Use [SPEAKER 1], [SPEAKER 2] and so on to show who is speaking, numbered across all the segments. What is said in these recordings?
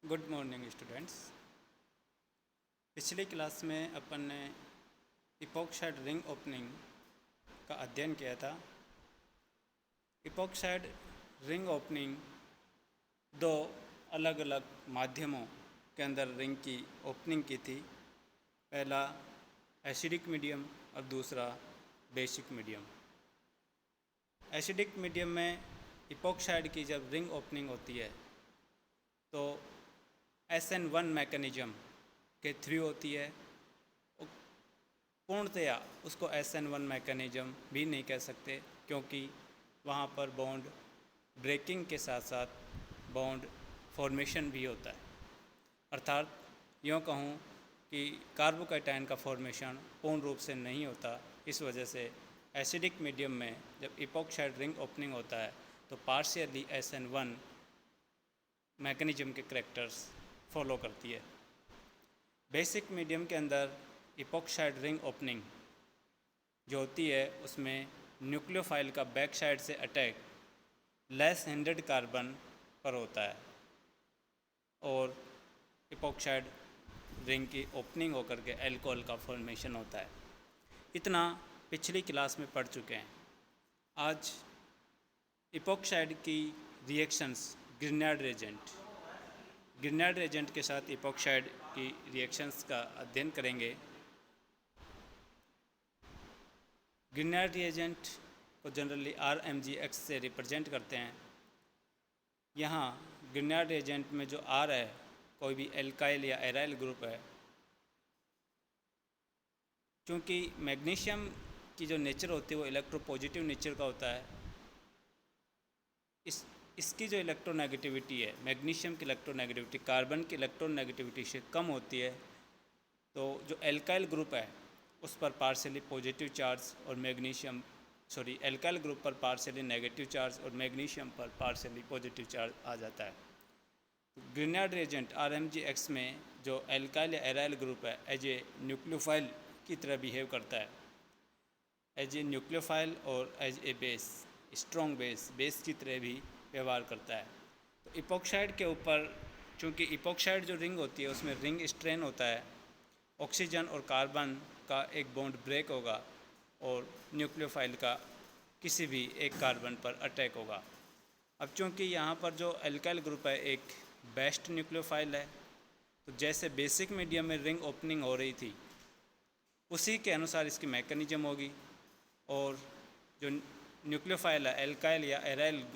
[SPEAKER 1] Good morning students. पिछली class में अपन ने इपॉक्साइड रिंग ओपनिंग का अध्ययन किया था। इपॉक्साइड रिंग ओपनिंग दो अलग अलग माध्यमों के अंदर रिंग की ओपनिंग की थी। पहला एसिडिक मीडियम और दूसरा बेसिक मीडियम। एसिडिक मीडियम में इपॉक्साइड की जब रिंग ओपनिंग होती है तो SN1 मैकेनिज़्म के थ्रू होती है। पूर्णतया उसको SN1 मैकेनिज़्म भी नहीं कह सकते, क्योंकि वहाँ पर बॉन्ड ब्रेकिंग के साथ साथ बॉन्ड फॉर्मेशन भी होता है। अर्थात यूँ कहूँ कि कार्बोकैटायन का फॉर्मेशन पूर्ण रूप से नहीं होता। इस वजह से एसिडिक मीडियम में जब इपॉक्साइड रिंग ओपनिंग होता है तो पार्शियली SN1 मैकेनिज़्म के करैक्टर्स फॉलो करती है। बेसिक मीडियम के अंदर इपॉक्साइड रिंग ओपनिंग जो होती है उसमें न्यूक्लियोफाइल का बैक साइड से अटैक लेस हिंड्रेड कार्बन पर होता है और इपॉक्साइड रिंग की ओपनिंग होकर के अल्कोहल का फॉर्मेशन होता है। इतना पिछली क्लास में पढ़ चुके हैं। आज इपॉक्साइड की रिएक्शंस ग्रिनार्ड रेजेंट के साथ इपॉक्साइड की रिएक्शंस का अध्ययन करेंगे। ग्रिनार्ड रिएजेंट को जनरली RMgX से रिप्रेजेंट करते हैं। यहाँ ग्रिनार्ड रिएजेंट में जो R है कोई भी एल्काइल या एराइल ग्रुप है। क्योंकि मैग्नीशियम की जो नेचर होती है वो इलेक्ट्रोपॉजिटिव नेचर का होता है, इसकी जो इलेक्ट्रोनेगेटिविटी है, मैग्नीशियम की इलेक्ट्रोनेगेटिविटी कार्बन की इलेक्ट्रोनेगेटिविटी से कम होती है। तो जो एल्काइल ग्रुप है उस पर पार्शियली पॉजिटिव चार्ज और एल्काइल ग्रुप पर पार्शियली नेगेटिव चार्ज और मैग्नीशियम पर पार्शियली पॉजिटिव चार्ज आ जाता है। तो ग्रिनार्ड रिएजेंट RMgX में जो एल्काइल या एराइल ग्रुप है एज ए न्यूक्लियोफाइल की तरह बिहेव करता है, एज ए न्यूक्लियोफाइल और as a base, strong base की तरह भी व्यवहार करता है। तो इपॉक्साइड के ऊपर, चूँकि इपॉक्साइड जो रिंग होती है उसमें रिंग स्ट्रेन होता है, ऑक्सीजन और कार्बन का एक बॉन्ड ब्रेक होगा और न्यूक्लियोफाइल का किसी भी एक कार्बन पर अटैक होगा। अब चूँकि यहाँ पर जो एल्काइल ग्रुप है एक बेस्ट न्यूक्लियोफाइल है, तो जैसे बेसिक मीडियम में रिंग ओपनिंग हो रही थी उसी के अनुसार इसकी मैकेनिज्म होगी और जो न्यूक्लियोफाइल है एल्काइल या एराइल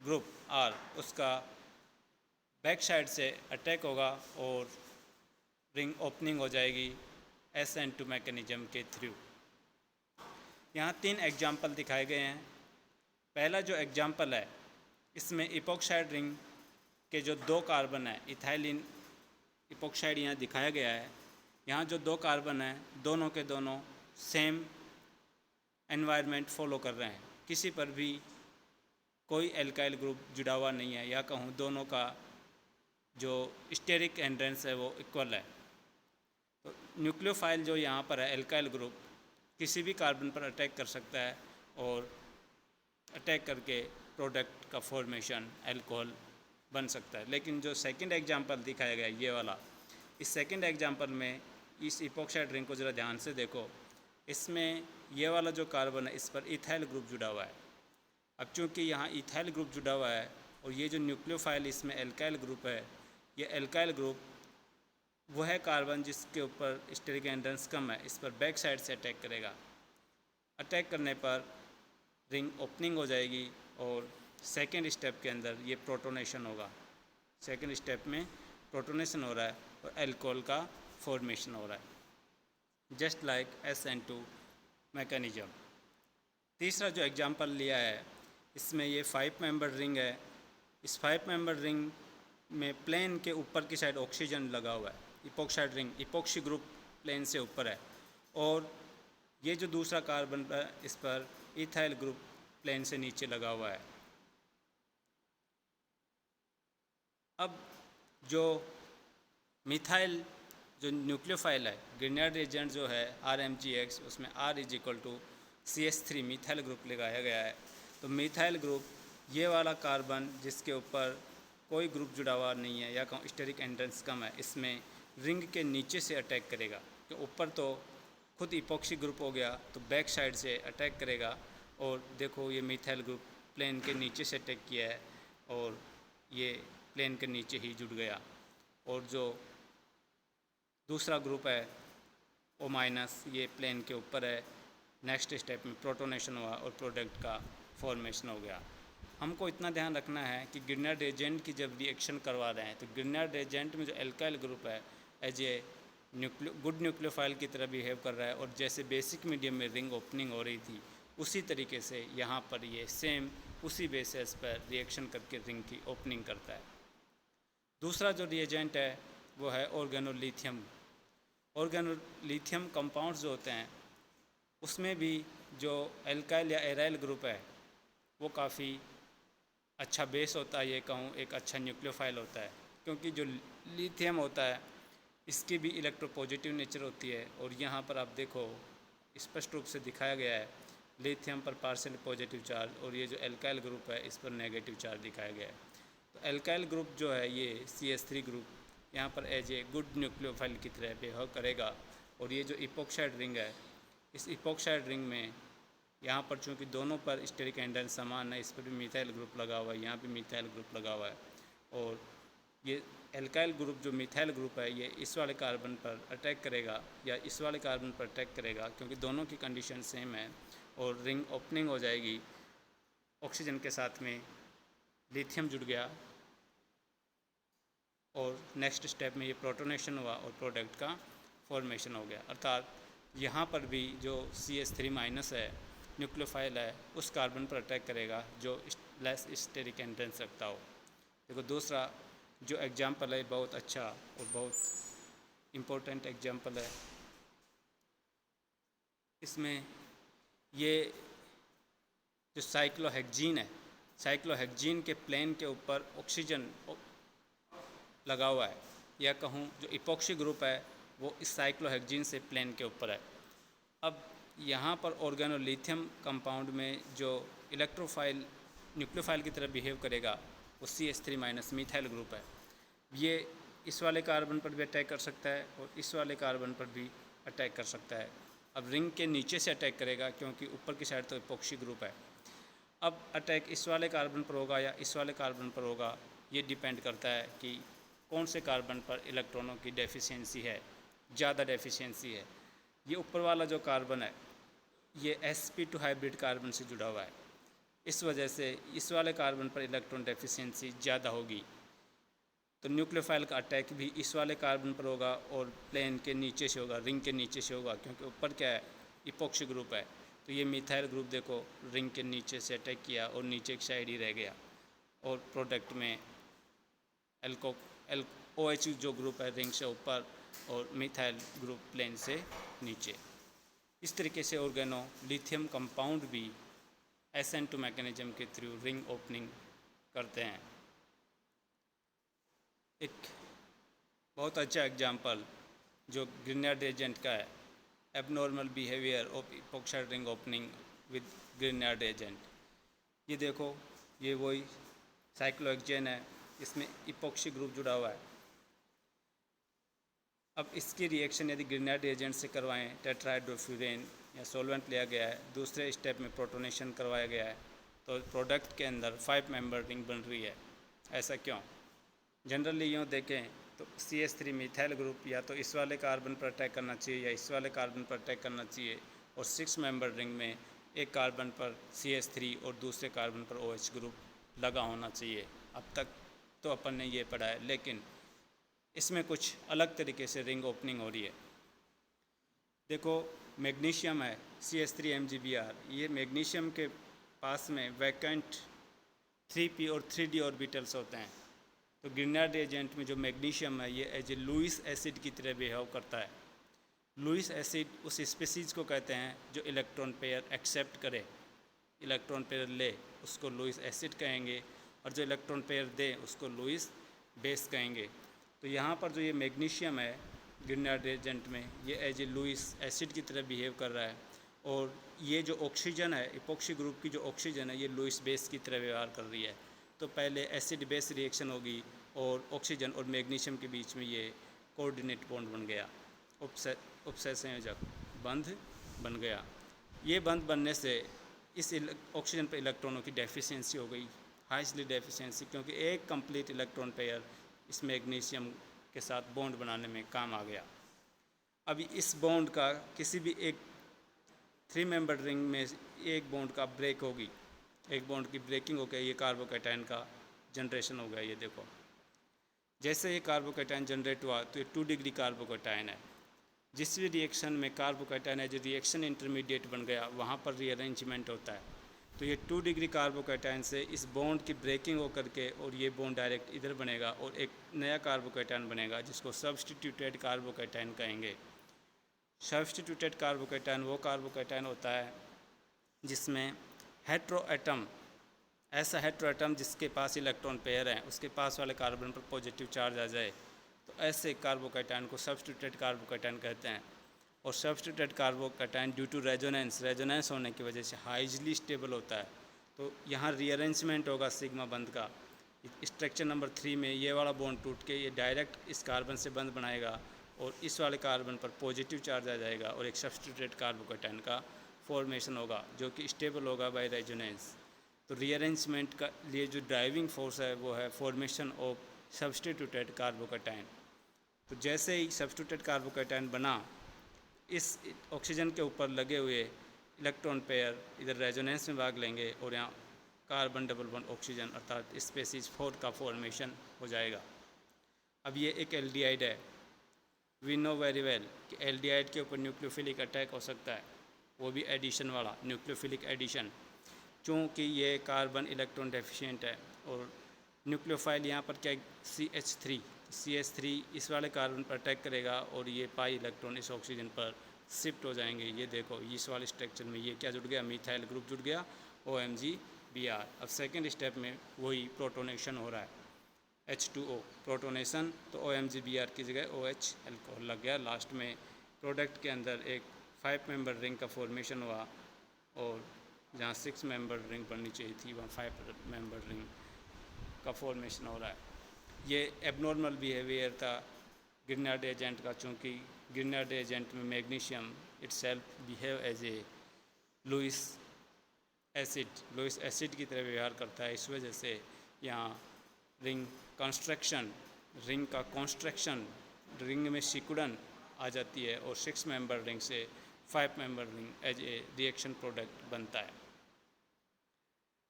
[SPEAKER 1] ग्रुप R उसका बैक साइड से अटैक होगा और रिंग ओपनिंग हो जाएगी SN2 मैकेनिज्म के थ्रू। यहाँ 3 एग्जाम्पल दिखाए गए हैं। पहला जो एग्जाम्पल है इसमें इपॉक्साइड रिंग के जो 2 कार्बन है, इथाइलिन इपॉक्साइड यहाँ दिखाया गया है। यहाँ जो 2 कार्बन है दोनों के दोनों सेम एनवायरनमेंट फॉलो कर रहे हैं, किसी पर भी कोई एल्काइल ग्रुप जुड़ा हुआ नहीं है, या कहूँ दोनों का जो स्टेरिक एंड्रेंस है वो इक्वल है। तो न्यूक्लियोफाइल जो यहाँ पर है एल्काइल ग्रुप किसी भी कार्बन पर अटैक कर सकता है और अटैक करके प्रोडक्ट का फॉर्मेशन अल्कोहल बन सकता है। लेकिन जो सेकंड एग्जांपल दिखाया गया ये वाला, इस सेकंड एग्जांपल में इस इपॉक्साइड रिंग को ज़रा ध्यान से देखो। इसमें ये वाला जो कार्बन है इस पर इथाइल ग्रुप जुड़ा हुआ है। अब चूँकि यहाँ इथाइल ग्रुप जुड़ा हुआ है और ये जो न्यूक्लियोफाइल इसमें एल्काइल ग्रुप है, ये एल्काइल ग्रुप वह है कार्बन जिसके ऊपर स्टेरिक एंड्रेंस कम है, इस पर बैक साइड से अटैक करेगा। अटैक करने पर रिंग ओपनिंग हो जाएगी और सेकेंड स्टेप के अंदर ये प्रोटोनेशन होगा। सेकेंड स्टेप में प्रोटोनेशन हो रहा है और अल्कोहल का फॉर्मेशन हो रहा है, जस्ट लाइक SN2 मैकेनिज्म। तीसरा जो एग्जांपल लिया है इसमें ये 5 मेंबर रिंग है। इस 5 मेंबर रिंग में प्लेन के ऊपर की साइड ऑक्सीजन लगा हुआ है। Epoxide ring epoxy group plane से ऊपर है और ये जो दूसरा कार्बन है इस पर इथाइल ग्रुप प्लेन से नीचे लगा हुआ है। अब जो मिथाइल जो न्यूक्लियोफाइल है, ग्रिनार्ड रिएजेंट जो है RMgX, उसमें R = CH3 मिथाइल ग्रुप लगाया गया है। तो मिथाइल ग्रुप ये वाला कार्बन जिसके ऊपर कोई ग्रुप जुड़ा हुआ नहीं है या कहूँ स्टेरिक एंट्रेंस कम है, इसमें रिंग के नीचे से अटैक करेगा। कि ऊपर तो खुद इपॉक्सी ग्रुप हो गया तो बैक साइड से अटैक करेगा। और देखो ये मिथाइल ग्रुप प्लेन के नीचे से अटैक किया है और ये प्लेन के नीचे ही जुड़ गया। और जो दूसरा ग्रुप है O माइनस, ये प्लेन के ऊपर है। नेक्स्ट स्टेप में प्रोटोनेशन हुआ और प्रोडक्ट का फॉर्मेशन हो गया। हमको इतना ध्यान रखना है कि ग्रिनार्ड एजेंट की जब रिएक्शन करवा रहे हैं तो ग्रिनार्ड एजेंट में जो एल्काइल ग्रुप है एज ए गुड न्यूक्लियोफाइल की तरह बिहेव कर रहा है। और जैसे बेसिक मीडियम में रिंग ओपनिंग हो रही थी उसी तरीके से यहाँ पर ये सेम उसी बेसिस पर रिएक्शन करके रिंग की ओपनिंग करता है। दूसरा जो रिएजेंट है वो है ऑर्गेनोलिथियम। ऑर्गेनोलिथियम कंपाउंड्स जो होते हैं उसमें भी जो एल्काइल या एराइल ग्रुप है वो काफ़ी अच्छा बेस होता है, ये कहूँ एक अच्छा न्यूक्लियोफाइल होता है। क्योंकि जो लिथियम होता है इसकी भी इलेक्ट्रोपॉजिटिव नेचर होती है। और यहाँ पर आप देखो स्पष्ट रूप से दिखाया गया है लिथियम पर पार्शियल पॉजिटिव चार्ज और ये जो एल्काइल ग्रुप है इस पर नेगेटिव चार्ज दिखाया गया है। तो एल्काइल ग्रुप जो है ये CH3 ग्रुप यहाँ पर एज ए गुड न्यूक्लियोफाइल की तरह बिहेव करेगा। और ये जो इपोक्साइड रिंग है इस इपोक्साइड रिंग में यहाँ पर चूँकि दोनों पर स्टेरिक एंगल समान है, इस पर भी मिथाइल ग्रुप लगा हुआ है, यहाँ भी मिथाइल ग्रुप लगा हुआ है। और ये एल्काइल ग्रुप जो मिथाइल ग्रुप है ये इस वाले कार्बन पर अटैक करेगा या इस वाले कार्बन पर अटैक करेगा क्योंकि दोनों की कंडीशन सेम है। और रिंग ओपनिंग हो जाएगी, ऑक्सीजन के साथ में लिथियम जुड़ गया और नेक्स्ट स्टेप में ये प्रोटोनेशन हुआ और प्रोडक्ट का फॉर्मेशन हो गया। अर्थात यहाँ पर भी जो CH3 माइनस है न्यूक्लियोफाइल है उस कार्बन पर अटैक करेगा जो लेस स्टेरिक एंट्रेंस रखता हो। देखो दूसरा जो एग्जाम्पल है बहुत अच्छा और बहुत इम्पोर्टेंट एग्जाम्पल है। इसमें ये जो साइक्लोहेक्जीन है, साइक्लोहेक्जीन के प्लेन के ऊपर ऑक्सीजन लगा हुआ है या कहूँ जो इपॉक्सी ग्रुप है वो इस साइक्लोहेक्जीन से प्लेन के ऊपर है। अब यहाँ पर ऑर्गेनोलिथियम कंपाउंड में जो इलेक्ट्रोफाइल न्यूक्लियोफाइल की तरह बिहेव करेगा वो CH3 माइनस मिथाइल ग्रुप है। ये इस वाले कार्बन पर भी अटैक कर सकता है और इस वाले कार्बन पर भी अटैक कर सकता है। अब रिंग के नीचे से अटैक करेगा क्योंकि ऊपर की साइड तो इपॉक्सी ग्रुप है। अब अटैक इस वाले कार्बन पर होगा या इस वाले कार्बन पर होगा ये डिपेंड करता है कि कौन से कार्बन पर इलेक्ट्रॉनों की डेफिशिएंसी है, ज़्यादा डेफिशिएंसी है। ये ऊपर वाला जो कार्बन है ये sp2 हाइब्रिड कार्बन से जुड़ा हुआ है, इस वजह से इस वाले कार्बन पर इलेक्ट्रॉन डेफिशिएंसी ज़्यादा होगी तो न्यूक्लियोफाइल का अटैक भी इस वाले कार्बन पर होगा और प्लेन के नीचे से होगा, रिंग के नीचे से होगा क्योंकि ऊपर क्या है इपॉक्सी ग्रुप है। तो ये मिथाइल ग्रुप देखो रिंग के नीचे से अटैक किया और नीचे की साइड ही रह गया और प्रोडक्ट में OH जो ग्रुप है रिंग से ऊपर और मिथाइल ग्रुप प्लेन से नीचे। इस तरीके से ऑर्गेनोलिथियम कंपाउंड भी SN2 मैकेनिज्म के थ्रू रिंग ओपनिंग करते हैं। एक बहुत अच्छा एग्जांपल जो ग्रिनार्ड एजेंट का है, abnormal behaviour of epoxide ring opening with Grignard agent. ये देखो ये वही साइक्लोहेक्जेन है, इसमें इपॉक्सी ग्रुप जुड़ा हुआ है। अब इसकी रिएक्शन यदि ग्रिनार्ड एजेंट से करवाएं, टेट्राहाइड्रोफ्यूरेन या सॉल्वेंट लिया गया है, दूसरे स्टेप में प्रोटोनेशन करवाया गया है तो प्रोडक्ट के अंदर 5 मेंबर रिंग बन रही है। ऐसा क्यों? जनरली यूँ देखें तो CH3 मिथाइल ग्रुप या तो इस वाले कार्बन पर अटैक करना चाहिए या इस वाले कार्बन पर अटैक करना चाहिए और 6 मेंबर रिंग में एक कार्बन पर CH3 और दूसरे कार्बन पर OH ग्रुप लगा होना चाहिए। अब तक तो अपन ने ये पढ़ा है, लेकिन इसमें कुछ अलग तरीके से रिंग ओपनिंग हो रही है। देखो मैग्नीशियम है CH3 MgBr, ये मैग्नीशियम के पास में वैकेंट 3p और 3d ऑर्बिटल्स होते हैं। तो ग्रिनार्ड एजेंट में जो मैग्नीशियम है ये एज ए लुईस एसिड की तरह बिहेव करता है। लुईस एसिड उस स्पीसीज को कहते हैं जो इलेक्ट्रॉन पेयर एक्सेप्ट करे, इलेक्ट्रॉन पेयर ले उसको लुईस एसिड कहेंगे और जो इलेक्ट्रॉन पेयर दे उसको लुईस बेस कहेंगे। तो यहाँ पर जो ये मैग्नीशियम है ग्रिनार्ड एजेंट में ये एज ए लुईस एसिड की तरह बिहेव कर रहा है और ये जो ऑक्सीजन है इपॉक्सी ग्रुप की जो ऑक्सीजन है ये लुईस बेस की तरह व्यवहार कर रही है। तो पहले एसिड बेस रिएक्शन होगी और ऑक्सीजन और मैग्नीशियम के बीच में ये कोऑर्डिनेट बॉन्ड बन गया, उपसंयोजक बंध बन गया। ये बंध बनने से इस ऑक्सीजन पर इलेक्ट्रॉनों की डेफिशिएंसी हो गई, हाईली डेफिशिएंसी, क्योंकि एक कंप्लीट इलेक्ट्रॉन पेयर इस मैग्नीशियम के साथ बॉन्ड बनाने में काम आ गया। अभी इस बॉन्ड का किसी भी एक 3 मेंबर रिंग में एक बॉन्ड का ब्रेक होगी, एक बॉन्ड की ब्रेकिंग हो गई, ये कार्बोकैटायन का जनरेशन हो गया। ये देखो, जैसे ये कार्बोकैटायन जनरेट हुआ तो ये 2 डिग्री कार्बोकैटायन है। जिस भी रिएक्शन में कार्बोकैटायन है जो रिएक्शन इंटरमीडिएट बन गया वहाँ पर रीअरेंजमेंट होता है। तो ये 2 डिग्री कार्बोकैटायन से इस बॉन्ड की ब्रेकिंग होकर के और ये बॉन्ड डायरेक्ट इधर बनेगा और एक नया कार्बोकैटायन बनेगा जिसको सब्स्टिट्यूटेड कार्बोकैटायन कहेंगे। सब्स्टिट्यूटेड कार्बोकैटायन वो कार्बोकैटायन होता है जिसमें हेट्रोएटम, ऐसा हेट्रोएटम जिसके पास इलेक्ट्रॉन पेयर है उसके पास वाले कार्बन पर पॉजिटिव चार्ज आ जाए, तो ऐसे कार्बोकैटायन को सब्स्टिट्यूटेड कार्बोकैटायन कहते हैं। और substituted carbocation due to resonance होने की वजह से हाईली स्टेबल होता है। तो यहाँ रीअरेंजमेंट होगा सिग्मा बंध का। स्ट्रक्चर नंबर 3 में ये वाला बॉन्ड टूट के ये डायरेक्ट इस कार्बन से बंध बनाएगा और इस वाले कार्बन पर पॉजिटिव चार्ज आ जाएगा और एक सब्स्टिट्यूटेड कार्बोकैटायन का फॉर्मेशन होगा जो कि स्टेबल होगा बाय रेजोनेंस। तो रीअरेंजमेंट का लिए जो ड्राइविंग फोर्स है वो है फॉर्मेशन ऑफ सब्स्टिट्यूटेड कार्बोकैटायन। तो जैसे ही सब्स्टिट्यूटेड कार्बोकैटायन बना, इस ऑक्सीजन के ऊपर लगे हुए इलेक्ट्रॉन पेयर इधर रेजोनेंस में भाग लेंगे और यहाँ कार्बन डबल बॉन्ड ऑक्सीजन अर्थात स्पीशीज 4 का फॉर्मेशन हो जाएगा। अब ये एक एल्डिहाइड है। वी नो वेरी वेल कि एल्डिहाइड के ऊपर न्यूक्लियोफिलिक अटैक हो सकता है, वो भी एडिशन वाला न्यूक्लियोफिलिक एडिशन। चूँकि ये कार्बन इलेक्ट्रॉन डेफिशिएंट है और न्यूक्लियोफाइल यहाँ पर क्या CH3 इस वाले कार्बन पर अटैक करेगा और ये पाई इलेक्ट्रॉन इस ऑक्सीजन पर शिफ्ट हो जाएंगे। ये देखो इस वाले स्ट्रक्चर में ये क्या जुड़ गया, मिथाइल ग्रुप जुड़ गया OMgBr। अब सेकेंड स्टेप में वही प्रोटोनेशन हो रहा है, H2O प्रोटोनेशन। तो OMgBr की जगह OH अल्कोहल लग गया। लास्ट में प्रोडक्ट के अंदर एक 5 मेंबर रिंग का फॉर्मेशन हुआ और जहाँ 6 मेंबर रिंग बननी चाहिए थी वहाँ 5 मेंबर रिंग का फॉर्मेशन हो रहा है। ये एबनॉर्मल बिहेवियर था ग्रिनार्ड एजेंट का, चूँकि ग्रिनार्ड एजेंट में magnesium itself behave as a Lewis acid की तरह व्यवहार करता है। इस वजह से यहाँ रिंग का कॉन्स्ट्रक्शन रिंग में सिकुड़न आ जाती है और 6 मेंबर रिंग से 5 member ring as a reaction product बनता है।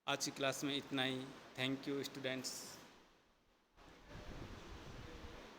[SPEAKER 1] आज की क्लास में इतना ही। Thank you students.